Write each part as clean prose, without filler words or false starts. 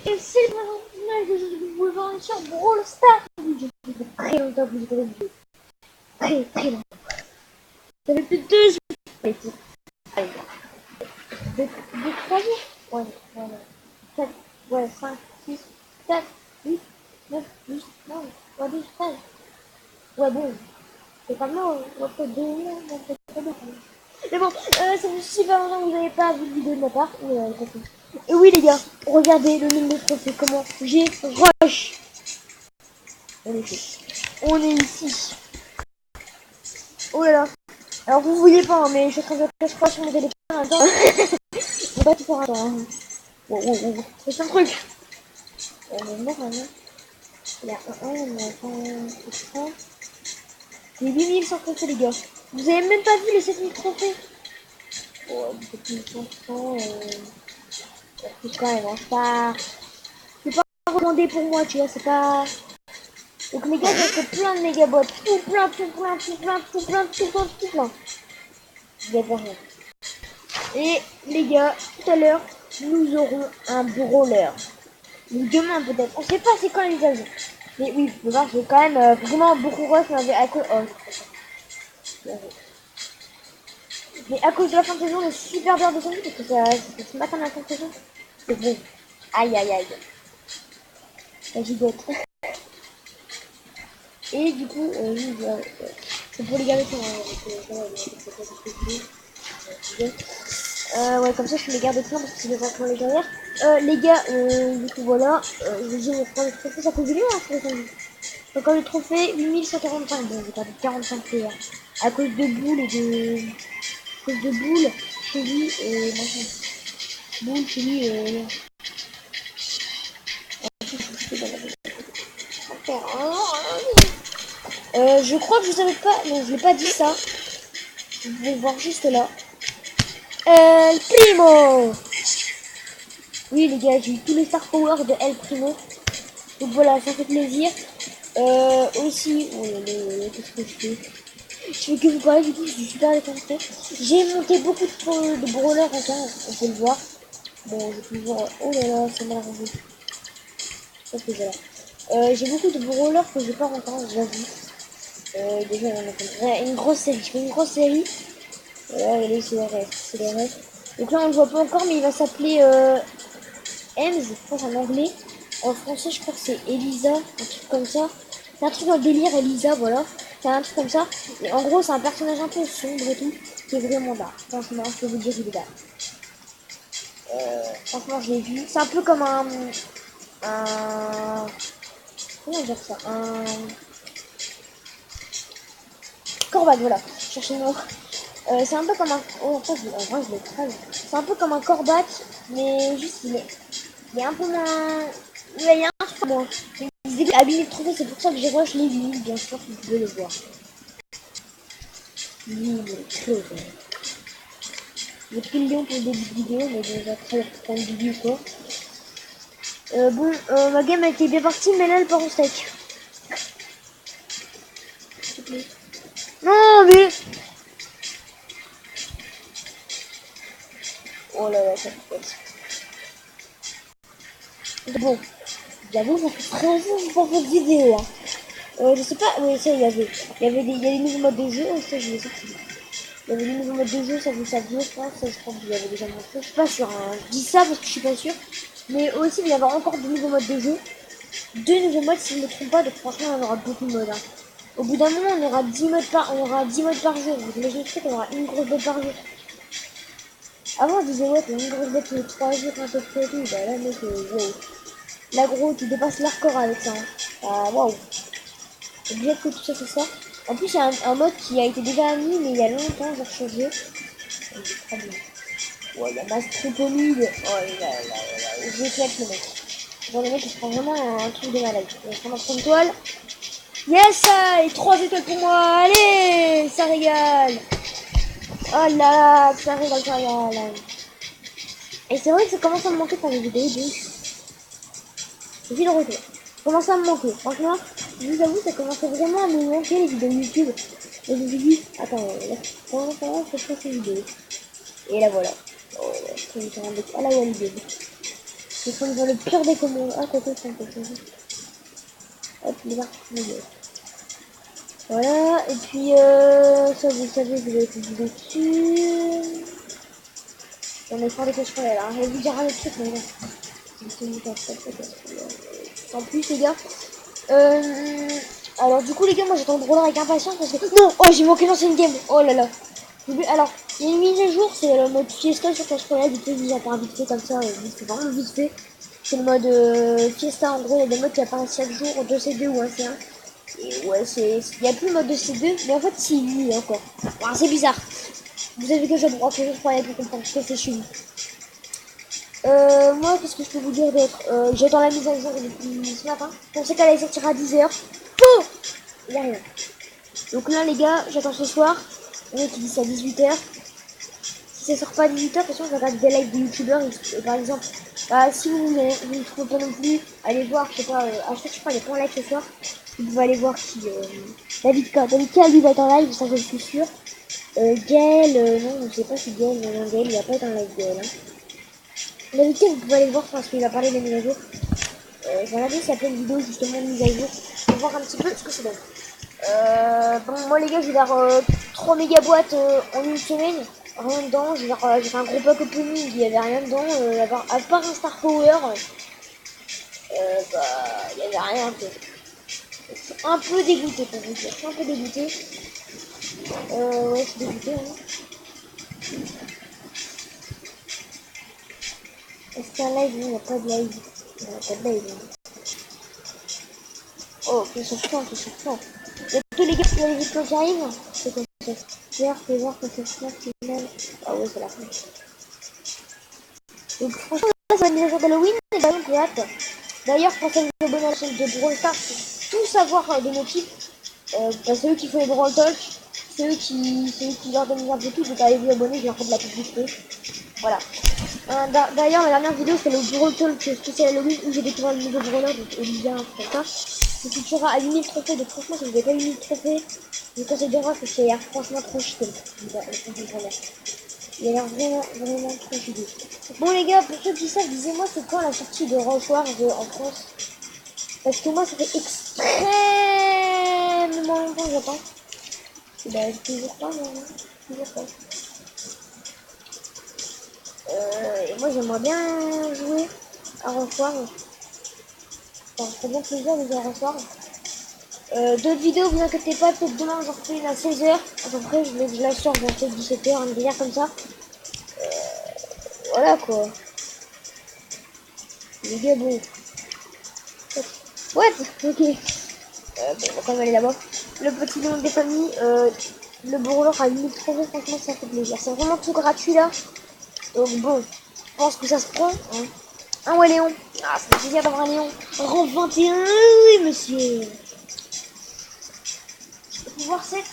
Et c'est le personnage que je pouvais voir sur Brawl Stars. Oui, je fais très longtemps que je connais le jeu. Très très longtemps. Ça fait plus de 2 jours. Allez, 3 jours. Ouais, ouais, 7, ouais, 5, 6, 7, 8, 9, 10, 11, 12, 13. Ouais, bon. C'est pas mal, on va peut-être 2 mois, on va peut-être pas beaucoup. Mais bon, ça fait super longtemps que vous n'avez pas vu de vidéo de ma part. Et oui, les gars, regardez le nombre de trophées, comment j'ai rush. On est fait. On est ici. Oh là là. Alors vous voyez pas, hein, mais je suis en train de faire sur mon téléphone en même temps. Je vais pas tout faire un temps. Hein. Wow. C'est un truc. On est mort, hein. Il y a on a 30. J'ai 8100 trophées, les gars. Vous avez même pas vu les 7000 trophées. Oh, 7500. C'est quand même, hein, c'est pas recommandé pour moi, tu vois, c'est pas. Donc les gars, j'ai fait plein de mégabots. Tout plein. Je vais faire rien. Et les gars, tout à l'heure, nous aurons un brawler. Donc demain peut-être. On sait pas c'est quand les avions. Mais oui, vous pouvez voir, j'ai quand même vraiment beaucoup rush avec à cause. Oh, mais à cause de la fin de saison, on est super bien descendu parce que c'est ce matin la fin de saison. C'est bon. Aïe. La gigote. Et du coup, oui, c'est pour les garder sur ouais, comme ça je les garde plein parce que c'est des enfants légendaires. Les gars, du coup voilà, j'ai mon trophée, ça cause de lui, hein, je trouvais ça. Encore le trophée 8145, bon j'ai perdu 45 PA. À cause de boules et de. À cause de boules, chez lui et machin. Boules, chez lui et. Je crois que je savais pas, non je l'ai pas dit ça. Vous pouvez voir juste là. El Primo. Oui les gars, j'ai eu tous les Star Power de El Primo. Donc voilà, ça fait plaisir. Aussi, qu'est-ce que je fais? Je fais que vous parler, du coup, je suis super déconcentrée. J'ai monté beaucoup de brawlers encore, on peut le voir. Bon, j'ai toujours. Oh là là, c'est mal rangé. Ça fait là. J'ai beaucoup de brawlers que j'ai pas encore, j'avoue. Déjà, on a une grosse série. Je fais une grosse série. Voilà, et là, c'est les restes. Donc là, on le voit pas encore, mais il va s'appeler Ems, je pense en anglais. En français, je crois que c'est Elisa, un truc comme ça. C'est un truc dans le délire, Elisa, voilà. C'est un truc comme ça. Et en gros, c'est un personnage un peu sombre et tout, qui est vraiment là. Franchement, je peux vous dire, il est là. Franchement, je l'ai vu. C'est un peu comme comment dire ça? Un corbac, voilà. Cherchez le mot. C'est un peu comme un. Oh, en vrai, je l'ai. C'est un peu comme un corbac, mais juste, il est un peu moins. Il y a un truc moins. Il est abîmé de trouver, c'est pour ça que j'ai rush les 8000, bien sûr, vous pouvez le voir. Lui, il est très bon. J'ai pris le lion pour des vidéos, mais déjà très plein de vidéos quoi. Bon, ma game a été bien partie, mais là elle part en steak. Non, mais. Oh là là, ça fait. Bon, j'avoue, ça fait très longtemps que j'ai pas fait de vidéo. Hein. Je sais pas, oui, ça, il y a des nouveaux modes de jeu, ça, je les sais. Il y avait des nouveaux modes de jeu, ça vous saviez, je pense, ça, je crois que vous l'avez déjà montré. Je suis pas sûre, hein. Je dis ça parce que je suis pas sûre. Mais aussi, il va y avoir encore de nouveaux modes de jeu. 2 nouveaux modes, si je ne me trompe pas, donc franchement, on aura beaucoup de modes. Hein. Au bout d'un moment, on aura 10 modes par jour. Vous imaginez le truc, on aura une grosse bête par jour. Avant, je disais, ouais, t'as une grosse bête tous les 3 jours, un peu près et tout. Bah là, mec, wow. Là, gros, tu dépasses leur corps avec ça. Hein. Ah, waouh. Obligé que tout ça, c'est ça. En plus, il y a un mode qui a été déjà mis, mais il y a longtemps, j'ai rechangé. Ouais, la masse tripomide. Oh là là. J'éclate le mec. Genre, le mec, il prend vraiment un truc de malade. Il prend 30 étoiles. Yes! Et 3 étoiles pour moi. Allez! Ça régale. Oh là, ça régale. Et c'est vrai que ça commence à me manquer par les vidéos de. Je suis de retour. Ça commence à me manquer. Franchement, je vous avoue, ça commence vraiment à me manquer les vidéos YouTube. Et je me suis dit, attends, là, comment je fais ces vidéos? Et là voilà. Oh là, c'est un mec à la Walid. Je vais prendre le pire des commandes. Ah, quoi, c'est un peu ça. Hop, il est là. Voilà, et puis ça vous savez, vous avez fait du dessus. On est fort de construire là. Je vais vous dire un autre truc, mais non. En plus, les gars. Alors, du coup, les gars, moi j'attends le brawler avec impatience parce que. Non! Oh, j'ai manqué l'ancienne game! Oh là là! Alors, il y a une mise à jour, c'est le mode Fiesta sur Clash Royale, vite fait, vite fait comme ça, vite fait, vraiment vite fait. C'est le mode Fiesta, en gros, il y a des modes qui apparaissent chaque jour, 2 C2 ou 1 C1. Et ouais, il n'y a plus le mode de C2, mais en fait, c'est lui encore. Bon, c'est bizarre. Vous avez que je droit que je croyais pour comprendre ce que c'est chez lui. Moi, qu'est-ce que je peux vous dire d'autre? J'attends la mise à jour depuis ce matin. Je pensais qu'elle allait sortir à 10h. Oh! Il n'y a rien. Donc là, les gars, j'attends ce soir. Il y en a qui disent à 18h. Si ça sort pas à 18h, de toute façon, je regarde des lives de youtubeurs. Et par exemple, si vous ne trouvez pas non plus, allez voir, je sais pas, je crois, il y a pas en live ce soir. Vous pouvez aller voir qui. David K, lui va être en live, ça je suis sûr. Gaël, non, je sais pas si Gaël, non, Gaël, il va pas être en live, Gaël. Hein. David K, vous pouvez aller voir parce qu'il va parler des mises à jour. J'ai regardé sa pleine vidéo justement de mise à jour pour voir un petit peu ce que c'est donne. Bon, moi les gars, je vais faire 3 méga boîtes en une semaine. Rien dedans, j'ai fait un gros pack opening, il y avait rien dedans, à part un Star Power, il y avait rien. Je suis un peu dégoûté pour vous dire, je suis un peu dégoûté. Ouais, je suis dégoûté. Hein. Est-ce qu'il y a un live? Non, il n'y a pas de live. Il n'y a pas de live. Hein. Oh, c'est surprenant, c'est surprenant. Il y a tous les gars qui ont les vidéos qui arrivent. C'est comme ça. Hier, fais voir que c'est final. Ah ouais, c'est la fin. Donc franchement, là, c'est la mise à jour d'Halloween. Et d'ailleurs, j'ai hâte. D'ailleurs, pensez à vous abonner à la chaîne de Brawl Stars pour tout savoir de nos types. C'est eux qui font les Brawl Talk. C'est eux qui organisent un peu tout. Donc allez vous abonner, je leur fais de la publicité. Voilà. D'ailleurs, la dernière vidéo, c'est le Brawl Talk spécial Halloween où j'ai découvert le nouveau brawler, donc Olivia, comme ça. Je suis toujours à 8000 trophées, donc franchement, si vous n'avez pas 8000 trophées, je vous conseille de voir parce qu'il a l'air franchement trop chic. Il a l'air vraiment trop chic. Bon, les gars, pour ceux qui savent, disez-moi c'est quand la sortie de Rush Wars en France. Parce que moi, ça fait extrêmement longtemps que j'attends. Bah, toujours pas, non, toujours pas. Et moi, j'aimerais bien jouer à Rush Wars. Ça ferait bien plaisir de jouer à Rush Wars. D'autres vidéos, vous inquiétez pas, peut-être demain j'en refais une à 16h. À peu près, je la sors vers peut-être 17h, un délire comme ça. Voilà quoi. Les gars, bon. What? Ok. Bon, on va quand même aller là-bas. Le petit nom des familles, le brawler à 1300, franchement, ça fait plaisir. C'est vraiment tout gratuit là. Donc bon, je pense que ça se prend. Hein. Ah ouais, Léon. Ah, ça fait plaisir d'avoir un Léon. Rang 21, oui, monsieur. Pouvoir 7. De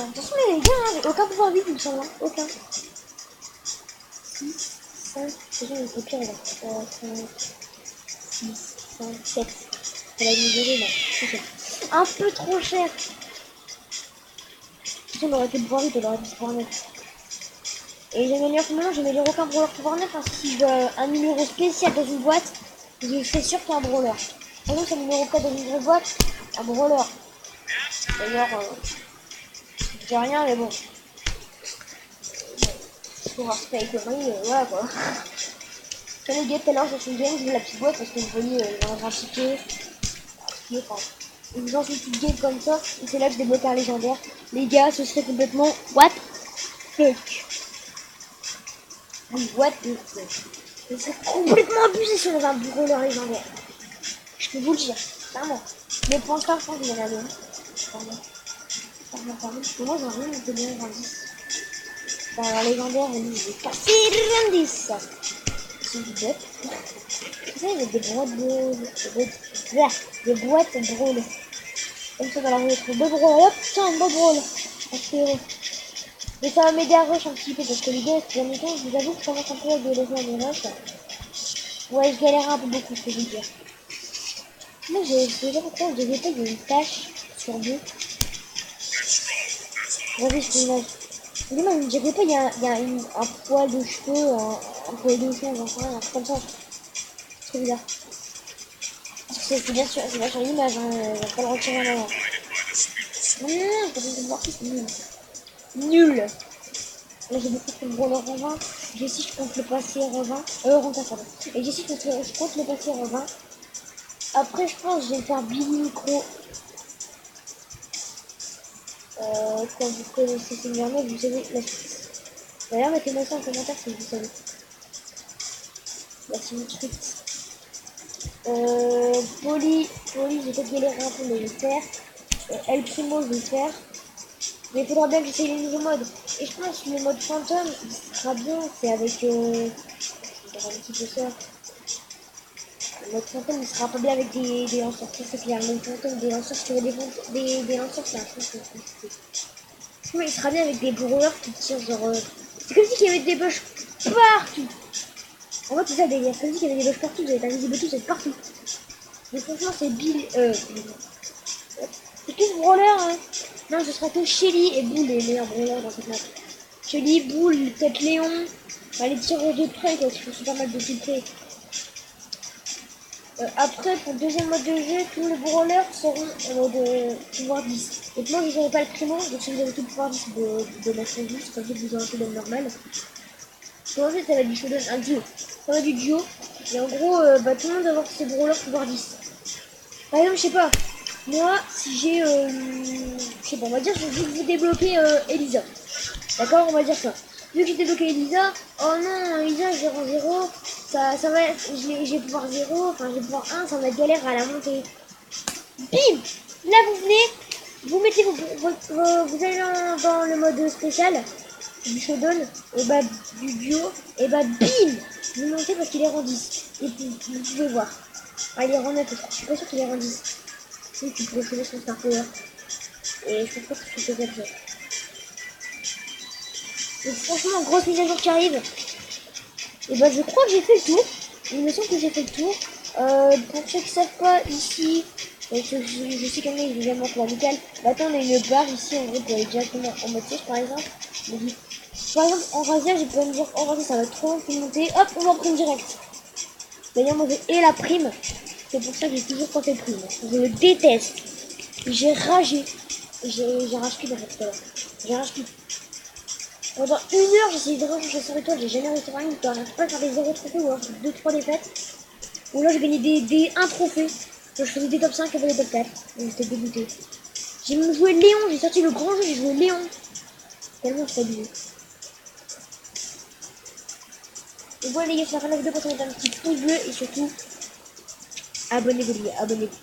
toute façon, les gars, hein, j'ai aucun pouvoir 8, il me semble. Hein. Aucun. 6, 5, déjà, il faut pire là. 3, 5, 6, 5, 7. Ça va mesurer là. Okay. Un peu trop cher. Si on aurait été pouvoir 8, on aurait pu pouvoir 9. Et j'améliore maintenant, j'améliore aucun brawler pouvoir 9 parce que si j'ai un numéro spécial dans une boîte, je fais sûr qu'il y a un brawler. Par exemple, c'est un numéro 4 dans une grosse boîte, un brawler. D'ailleurs, je dis rien, mais bon. Pour voir ce qu'il conneries, voilà quoi. Quand les gars tout à l'heure sur une game, je veux la petite boîte parce que vous voyez dans un ticket. Enfin, une genre une petite game comme ça, et c'est là que je débloque un légendaire. Les gars, ce serait complètement what fuck. Oui, what the fuck. Ce serait complètement abusé sur un brawler légendaire. Je peux vous le dire, clairement. Mais pour l'instant, je pense qu'il y en a deux. Pardon. Moi, j'en ai rien de bien dans 10. Un légendaire, lui, il est cassé 10. C'est du bête. Tu sais, il y a des boîtes des boîtes de brawl. Comme ça, dans la rue, il y a deux brawls. Hop, tiens, un beau brawl. Mais ça va m'aider à rush un petit peu parce que les gars, ces derniers temps, je vous avoue que je commence un peu à galérer à mes rush. Ouais, je galère un peu beaucoup, je peux vous dire. Moi, j'ai déjà pourquoi je dirais pas qu'il y a une tache sur deux. Regardez, je fais une image. Dis-moi, je ne dirais pas il y a un poil de cheveux, un poil de cheveux, j'en sais rien, un truc comme ça. trop bizarre. Parce que c'est bien sûr l'image, hein, on va pas le retirer en avant. Non, pas besoin de voir, c'est nul. Nul. Là j'ai beaucoup de gros en 20. Jessie je compte le passer en 20. Rang 4, pardon. Et Jessie je compte le passer en 20. Après je pense que je vais faire Billy Micro. Quand vous connaissez ces numéros, vous savez la suite. D'ailleurs mettez-moi ça en commentaire si vous savez. La suite. Poli, j'ai peut-être galéré un peu, mais je vais le faire. El Primo, je vais le faire. Mais il faudra bien que j'essaye les nouveaux modes. Et je pense que le mode fantôme, il sera bien. C'est avec. Je vais faire un petit peu ça. Le mode fantôme, il sera pas bien avec des lanceurs. C'est clair. Le mode fantôme, des lanceurs, sur des lanceurs, c'est un truc compliqué. Mais il sera bien avec des brawlers qui tirent genre. C'est comme si il y avait des bush partout. En fait, c'est ça le délire. C'est comme si il y avait des bush partout. Vous avez invisible tous, c'est partout. Mais franchement, c'est Bill. C'est tous brawlers, hein. Non, ce sera que Shelly et Bull les meilleurs brawlers dans cette map. Shelly, Bull, peut-être Léon. Bah, les tireurs de près, quoi, qui font pas mal de filtrer. Après, pour le deuxième mode de jeu, tous les brawlers seront en mode pouvoir 10. Donc moi, je n'aurai pas le primo, donc si vous avez tout le pouvoir 10 de mettre en 10, comme ça vous aurez un showdown normal. Donc ensuite, ça va être du showdown, un duo. Ça va être du duo. Et en gros, bah, tout le monde va avoir ses brawlers pouvoir 10. Par exemple, je sais pas, moi, si j'ai, je sais pas, on va dire que vous débloquez Elisa. D'accord, on va dire ça. Vu que j'ai débloqué Elisa, oh non, Elisa, j'ai rang 0, ça va être, j'ai pouvoir 0, enfin j'ai pouvoir 1, ça va être galère à la montée. Bim! Là, vous venez, vous mettez vous allez dans le mode spécial, du showdown, et bah, du duo, et bah, bim! Vous montez parce qu'il est rang 10. Et puis, vous pouvez voir. Ah, il est rang 9, je suis pas sûr qu'il est rang 10. Si, tu peux choisir son star power. Et je pense pas que tu peux faire ça. Donc franchement, grosse mise à jour qui arrive. Et bah je crois que j'ai fait le tour. Il me semble que j'ai fait le tour. Pour ceux qui ne savent pas, ici, je sais qu'il y en a qui viennent en amical. Maintenant on a une barre ici, en gros, pour aller directement en mode siège par exemple. Donc, par exemple, en razzia, je peux me dire, en razzia ça va être trop long pour monter. Hop, on va en prime direct. D'ailleurs, moi j'ai la prime. C'est pour ça que j'ai toujours tenté le prime. Je le déteste. J'ai ragé. J'ai rage plus dans cette histoire. J'ai rage plus. Pendant 1 heure, j'ai essayé de rechercher sur l'étoile, j'ai jamais réussi à faire une victoire. Je peux pas faire des 0 trophées ou alors 2-3 défaites. Ou là, j'ai gagné des 1 trophée. Donc, je faisais des top 5 et des top 4. Donc, j'étais dégoûté. J'ai même joué Léon, j'ai sorti le grand jeu, j'ai joué Léon. Tellement c'est abusé. Donc voilà les gars, c'est la fin de la vidéo, pour ça mettre un petit pouce bleu et surtout, abonnez-vous les gars, abonnez-vous.